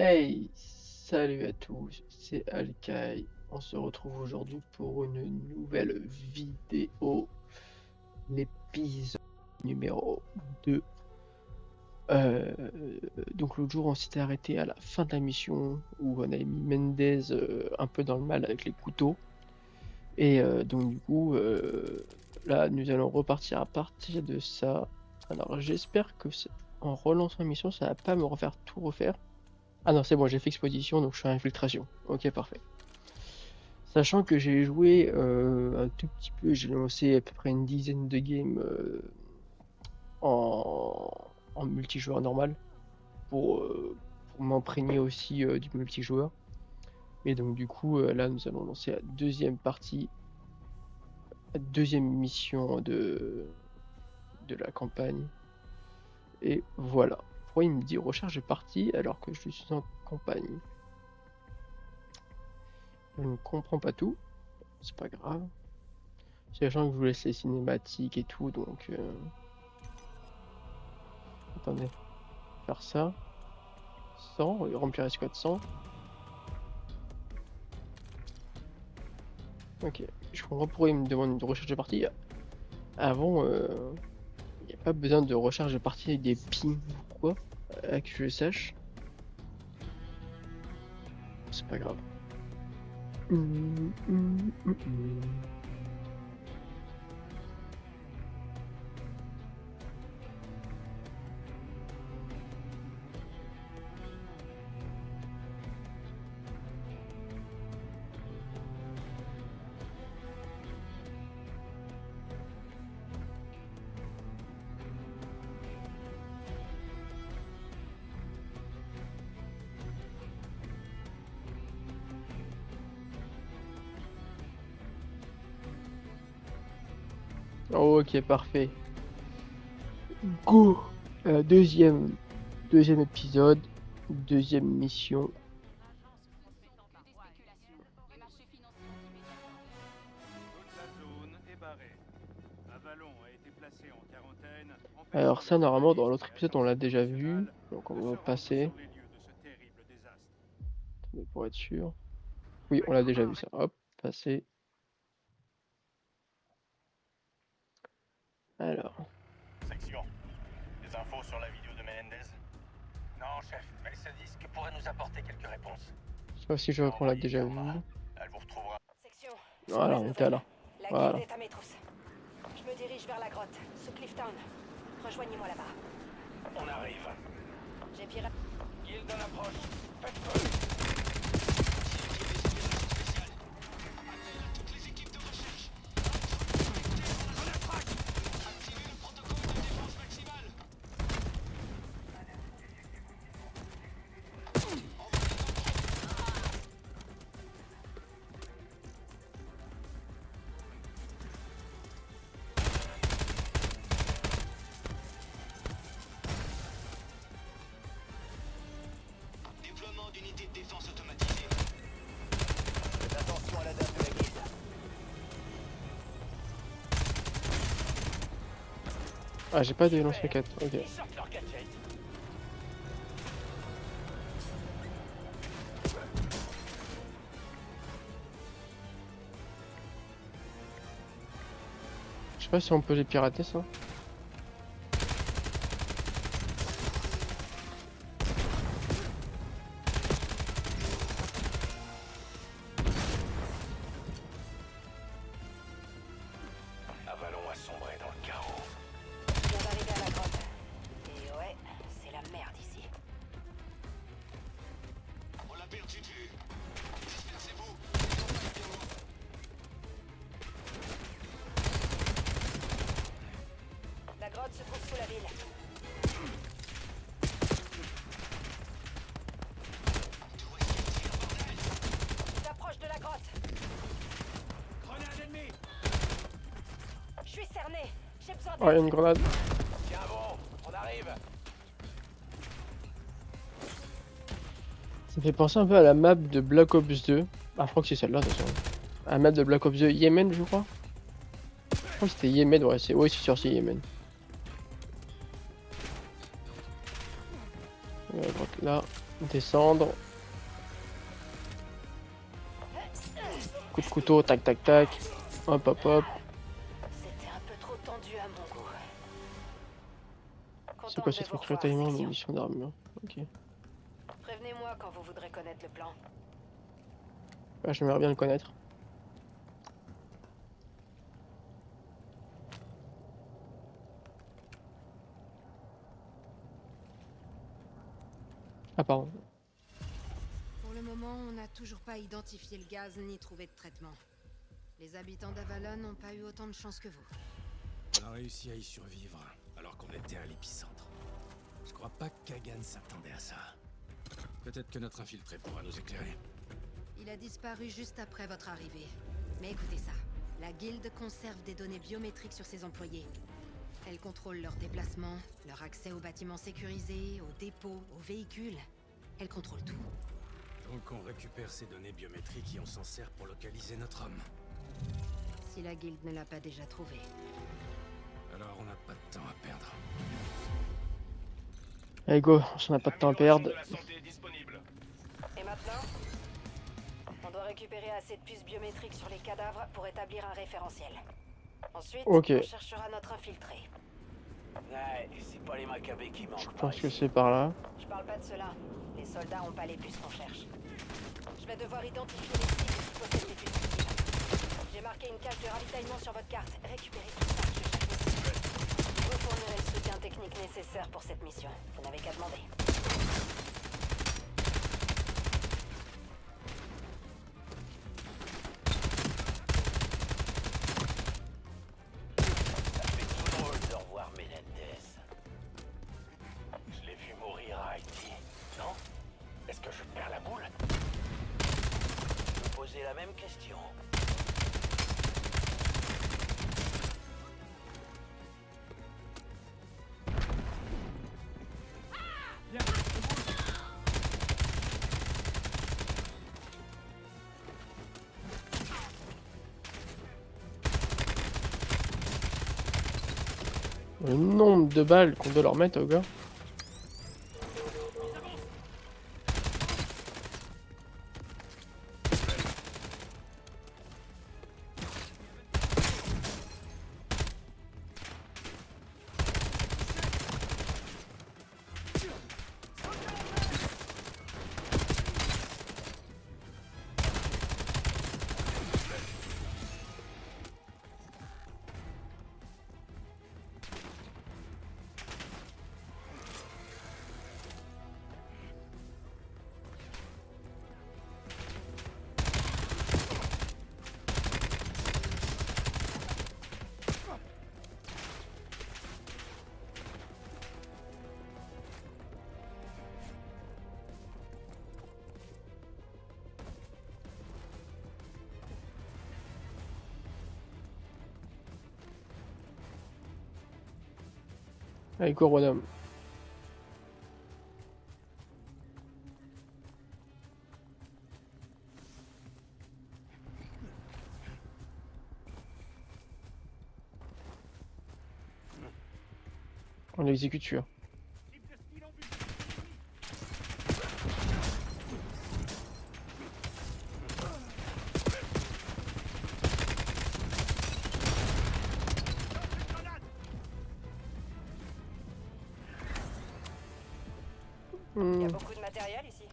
Hey, salut à tous, c'est Alkai. On se retrouve aujourd'hui pour une nouvelle vidéo, l'épisode numéro 2. Euh, donc l'autre jour on s'était arrêté à la fin de la mission où on avait mis Mendez un peu dans le mal avec les couteaux. Et donc du coup, là nous allons repartir à partir de ça. Alors j'espère que en relançant la mission ça va pas me refaire tout refaire. Ah non, c'est bon, j'ai fait exposition, donc je suis à infiltration. Ok, parfait. Sachant que j'ai joué un tout petit peu, j'ai lancé à peu près une dizaine de games en, en multijoueur normal pour m'imprégner aussi du multijoueur. Et donc du coup, là, nous allons lancer la deuxième partie, la deuxième mission de la campagne. Et voilà. Pourquoi il me dit recherche de partie alors que je suis en campagne? Je ne comprends pas tout, c'est pas grave. Sachant que je vous laisse les cinématiques et tout, donc attendez, faire ça, 100, et remplir les squats 100. Ok, je comprends pourquoi il me demande une recherche de partie. Avant, il n'y a pas besoin de recherche de partie avec des pings ou quoi, que je sache. C'est pas grave. Ok, parfait. Go! Deuxième épisode, deuxième mission. Alors ça, normalement, dans l'autre épisode, on l'a déjà vu, donc on va passer. Attendez, pour être sûr. Oui, on l'a déjà vu ça. Hop, passer. Alors, Section. Des infos sur la vidéo de Menendez? Non, chef, mais ce disque pourrait nous apporter quelques réponses. je sais pas si je vois qu'on l'a déjà vu. Elle vous retrouvera. Section. Voilà, on était là. La Voilà. guilde est à mes trousses. Je me dirige vers la grotte, sous Clifftown. Rejoignez-moi là-bas. On arrive. J'ai piraté. Guilde en approche. Faites feu. Déploiement d'unités de défense automatisée. Faites attention à la dame de la guilde. Ah, j'ai pas de lance-roquettes. Ok. Ils sortent leur gadget. Je sais pas si on peut les pirater ça. Avalon a sombré dans le chaos. Je viens d'arriver à la grotte. Et ouais, c'est la merde ici. On l'a perdu de vue. Dispersez-vous. La grotte se trouve sous la ville. J'approche de la grotte. Grenade ennemie. Je suis cerné. J'ai besoin Oh, il y a d'aide. une grenade. Tiens bon, on arrive. Ça me fait penser un peu à la map de Black Ops 2. Ah, je crois que c'est celle-là, de toute façon. À la map de Black Ops 2 Yémen, je crois. Je crois que c'était Yémen, ouais, c'est sûr, c'est Yémen. La grotte là. Descendre. Coup de couteau, tac tac tac. Hop hop hop. C'était un peu trop tendu à mon goût. C'est Contente quoi de ce vous truc revoir, ravitaillement, section. munitions d'armure? Ok. Prévenez-moi quand vous voudrez connaître le plan. Ah, j'aimerais bien le connaître. Ah pardon. Pour le moment, on n'a toujours pas identifié le gaz ni trouvé de traitement. Les habitants d'Avalon n'ont pas eu autant de chance que vous. On a réussi à y survivre, alors qu'on était à l'épicentre. Je crois pas que Kagan s'attendait à ça. Peut-être que notre infiltré pourra nous éclairer. Il a disparu juste après votre arrivée. Mais écoutez ça. La guilde conserve des données biométriques sur ses employés. Elle contrôle leurs déplacements, leur accès aux bâtiments sécurisés, aux dépôts, aux véhicules. Elle contrôle tout. Donc on récupère ces données biométriques et on s'en sert pour localiser notre homme. Si la guilde ne l'a pas déjà trouvé. Alors on n'a pas de temps à perdre. Allez go, on n'a pas de temps à perdre. De la santé est disponible. Et maintenant, on doit récupérer assez de puces biométriques sur les cadavres pour établir un référentiel. Ensuite, Ok. on cherchera notre infiltré. Ouais, c'est pas les macabées qui manquent. Je par pense que ici. c'est par là. Je parle pas de cela. Les soldats ont pas les puces qu'on cherche. Je vais devoir identifier les cibles qui possèdent les puces cibles. J'ai marqué une cache de ravitaillement sur votre carte. Récupérez tout ça. Je vous fournirai le soutien technique nécessaire pour cette mission. Vous n'avez qu'à demander. Ça fait tout drôle de revoir Menendez. Je l'ai vu mourir à Haïti, non? Est-ce que je perds la boule? Je me posais la même question. Le nombre de balles qu'on doit leur mettre au gars. Allez go roi d'homme. On l'exécute celui-là. Il y a beaucoup de matériel ici.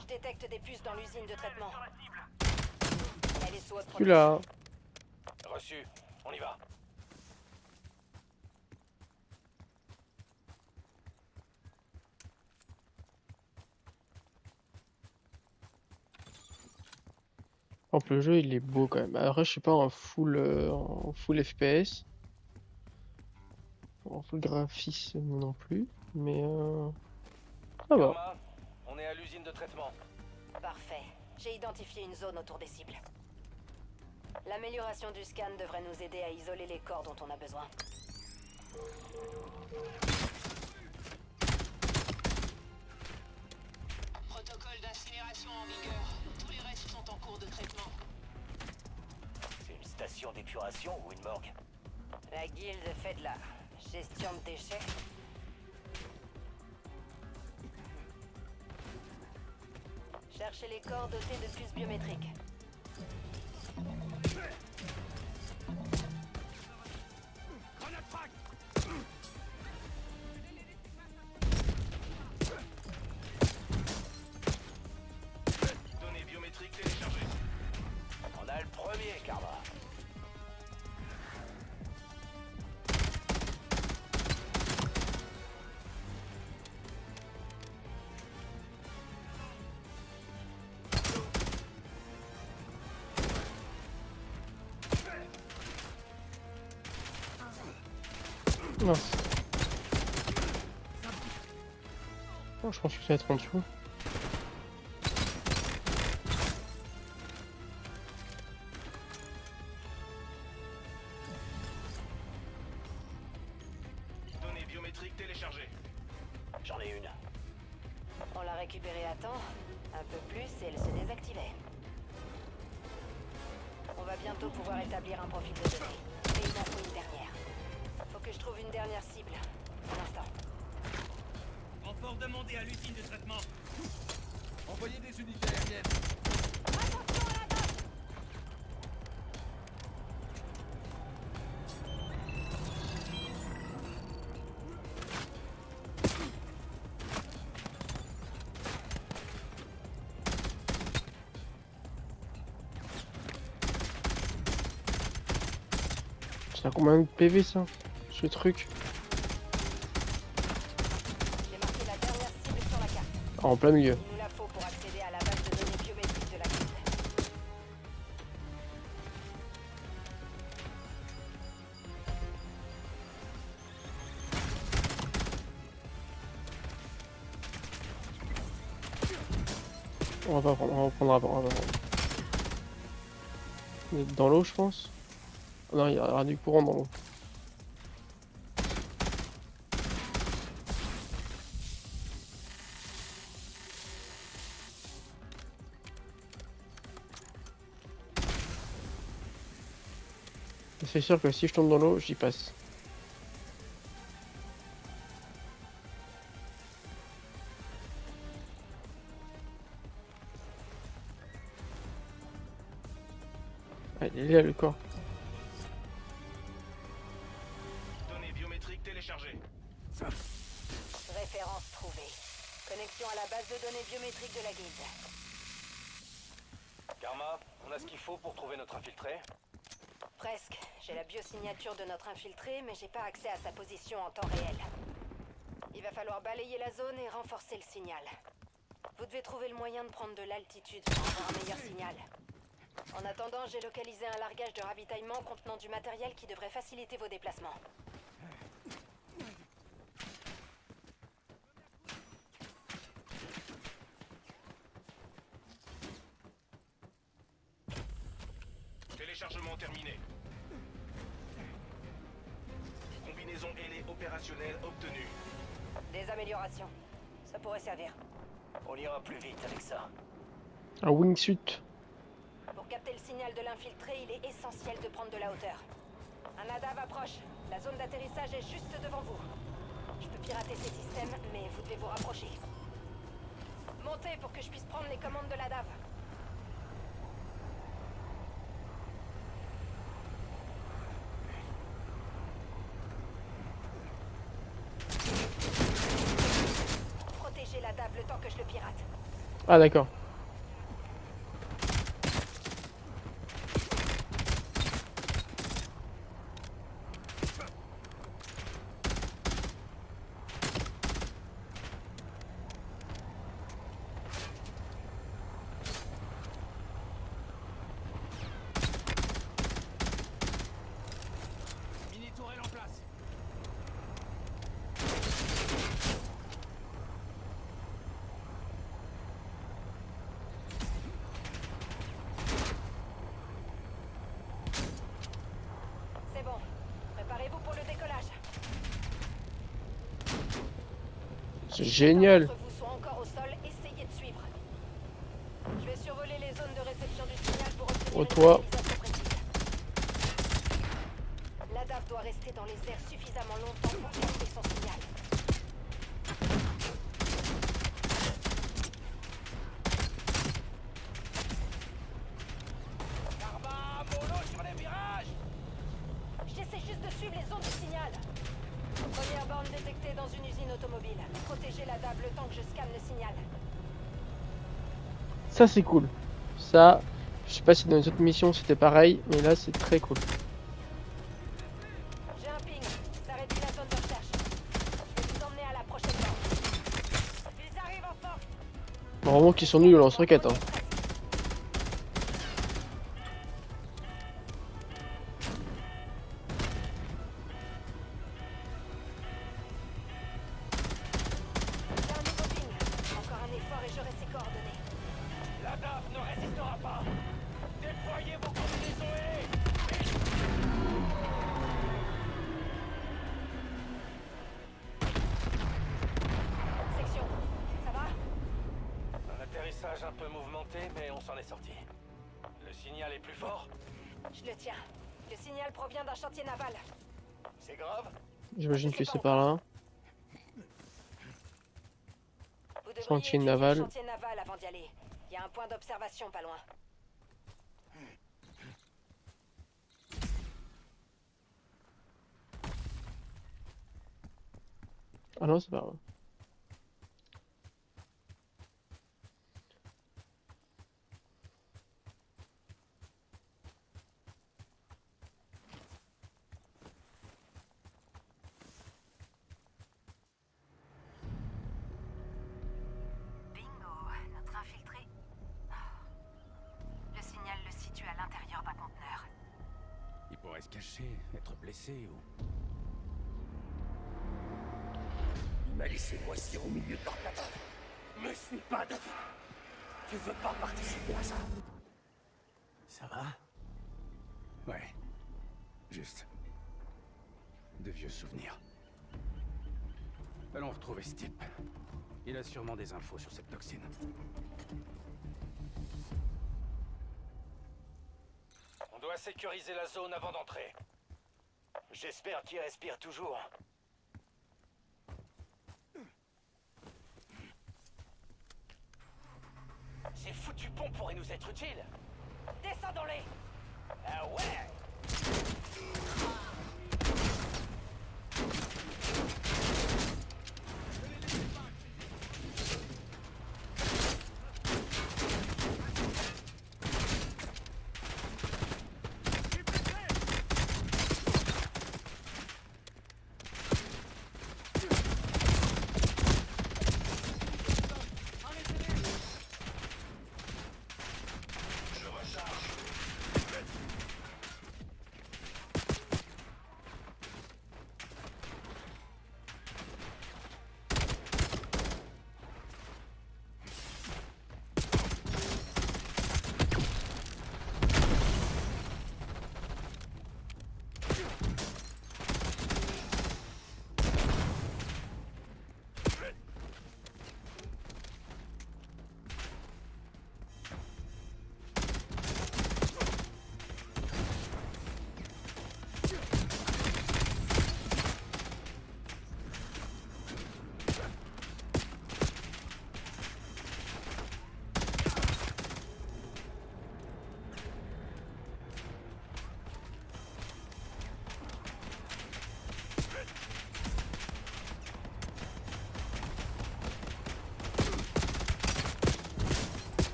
Je détecte des puces dans l'usine de traitement. Elle est sous haute Celui-là. Reçu, on y va. En plus, le jeu il est beau quand même. Après, je suis pas en full FPS. En full graphisme non plus. Mais ça va. Karma, on est à l'usine de traitement. Parfait. J'ai identifié une zone autour des cibles. L'amélioration du scan devrait nous aider à isoler les corps dont on a besoin. Protocole d'incinération en vigueur. Tous les restes sont en cours de traitement. C'est une station d'épuration ou une morgue? La guilde fait de la gestion de déchets. Cherchez les corps dotés de puces biométriques. Données biométriques téléchargées. On a le premier, Karma. Mince. Oh, je pense que ça va être en dessous. Données biométriques téléchargées. J'en ai une. On l'a récupérée à temps. Un peu plus et elle se désactivait. On va bientôt pouvoir établir un profil de données. Mais il m'en faut une dernière. Faut que je trouve une dernière cible. Un instant. Renfort demandé à l'usine de traitement. Envoyez des unités aériennes. Attention à la base! Ça a combien de PV ça? Ce truc? J'ai marqué la dernière cible sur la carte. Ah, en plein milieu. Il nous la faut pour accéder à la base de données biométriques de la guilde. On va pas prendre, on va prendre avant. On va prendre. Il est dans l'eau, je pense. Non, il y aura du courant dans l'eau. C'est sûr que si je tombe dans l'eau, j'y passe. Ah, il est là le corps. Données biométriques téléchargées. Référence trouvée. Connexion à la base de données biométriques de la guilde. Karma, on a ce qu'il faut pour trouver notre infiltré. Presque. J'ai la biosignature de notre infiltré, mais j'ai pas accès à sa position en temps réel. Il va falloir balayer la zone et renforcer le signal. Vous devez trouver le moyen de prendre de l'altitude pour avoir un meilleur signal. En attendant, j'ai localisé un largage de ravitaillement contenant du matériel qui devrait faciliter vos déplacements. Téléchargement terminé. Combinaison ailée opérationnelle obtenue. Des améliorations. Ça pourrait servir. On ira plus vite avec ça. Un wingsuit. Pour capter le signal de l'infiltré, il est essentiel de prendre de la hauteur. Un ADAV approche. La zone d'atterrissage est juste devant vous. Je peux pirater ces systèmes, mais vous devez vous rapprocher. Montez pour que je puisse prendre les commandes de l'ADAV. Protégez l'ADAV le temps que je le pirate. Ah d'accord. Mini tourelle en place. C'est bon. Préparez-vous pour le décollage. C'est génial. D'entre vous sont encore au sol, essayez de suivre. Je vais survoler les zones de réception du signal pour obtenir Au une toit. localisation précise. L'ADAV doit rester dans les airs suffisamment longtemps pour capter son signal. que je scanne le signal. Ça c'est cool. Ça, je sais pas si dans les autres missions c'était pareil, mais là c'est très cool. J'ai un ping. Ça réduit la zone de recherche. Je vais vous emmener à la prochaine porte. Ils arrivent en force. Vraiment qu'ils sont nuls au lance-roquettes. Hein. J'ai un nouveau ping. Encore un effort et j'aurai ses coordonnées. La DAF ne résistera pas. Déployez vos combinaisons et... Section. Ça va? Un atterrissage un peu mouvementé, mais on s'en est sorti. Le signal est plus fort. Je le tiens. Le signal provient d'un chantier naval. C'est grave. J'imagine que c'est par là. Vous devriez Chantier étudier naval. le chantier naval avant d'y aller. Il y a un point d'observation pas loin. Ah non, c'est pas là. Bingo, notre infiltré. Le signal le situe à l'intérieur d'un conteneur. Il pourrait se cacher, être blessé ou... Il m'a laissé moisir au milieu de leur plateau. Me suis pas, David. Tu veux pas participer à ça? Ça va? Ouais. Juste. De vieux souvenirs. Allons retrouver ce type. Il a sûrement des infos sur cette toxine. On doit sécuriser la zone avant d'entrer. J'espère qu'il respire toujours. Ces foutus ponts pourraient nous être utiles. Descendons-les! Ah ouais!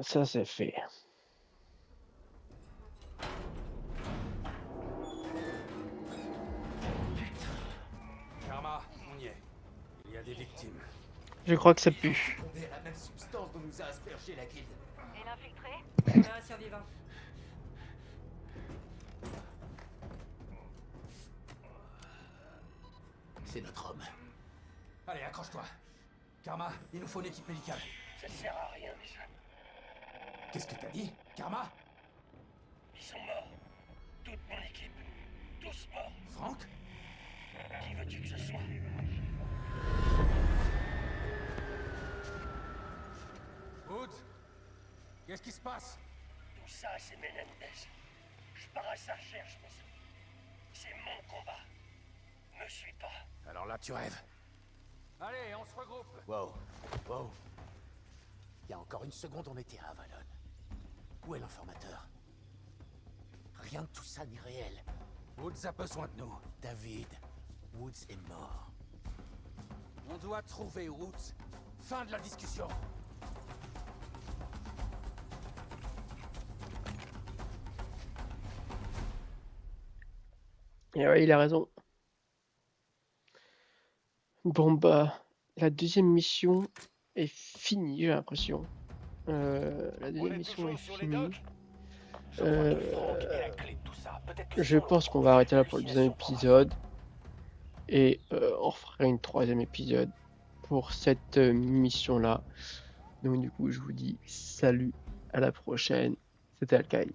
Ça c'est fait. Karma, on y est. Il y a des victimes. Je crois que ça pue. On est à la même substance dont nous a aspergé la guilde. Et l'infiltré? Un survivant. C'est notre homme. Allez, accroche-toi. Karma, il nous faut une équipe médicale. Ça sert à rien, déjà. Qu'est-ce que t'as dit, Karma? Ils sont morts. Toute mon équipe. Tous morts. Franck? Qui veux-tu que ce soit? Woods? Qu'est-ce qui se passe? Tout ça, c'est Menendez. Je pars à sa recherche, mais c'est mon combat. Me suis pas. Alors là, tu rêves. Allez, on se regroupe. Wow. Wow. Il y a encore une seconde, on était à Avalon. Où est l'informateur? Rien de tout ça n'est réel. Woods a besoin de nous. David, Woods est mort. On doit trouver Woods. Fin de la discussion. Et ouais, il a raison. Bon bah, la deuxième mission est finie, j'ai l'impression. La deuxième mission est finie. Je pense qu'on va arrêter là pour le deuxième épisode. Et on fera une troisième épisode pour cette mission-là. Donc du coup, je vous dis salut, à la prochaine. C'était Alkai.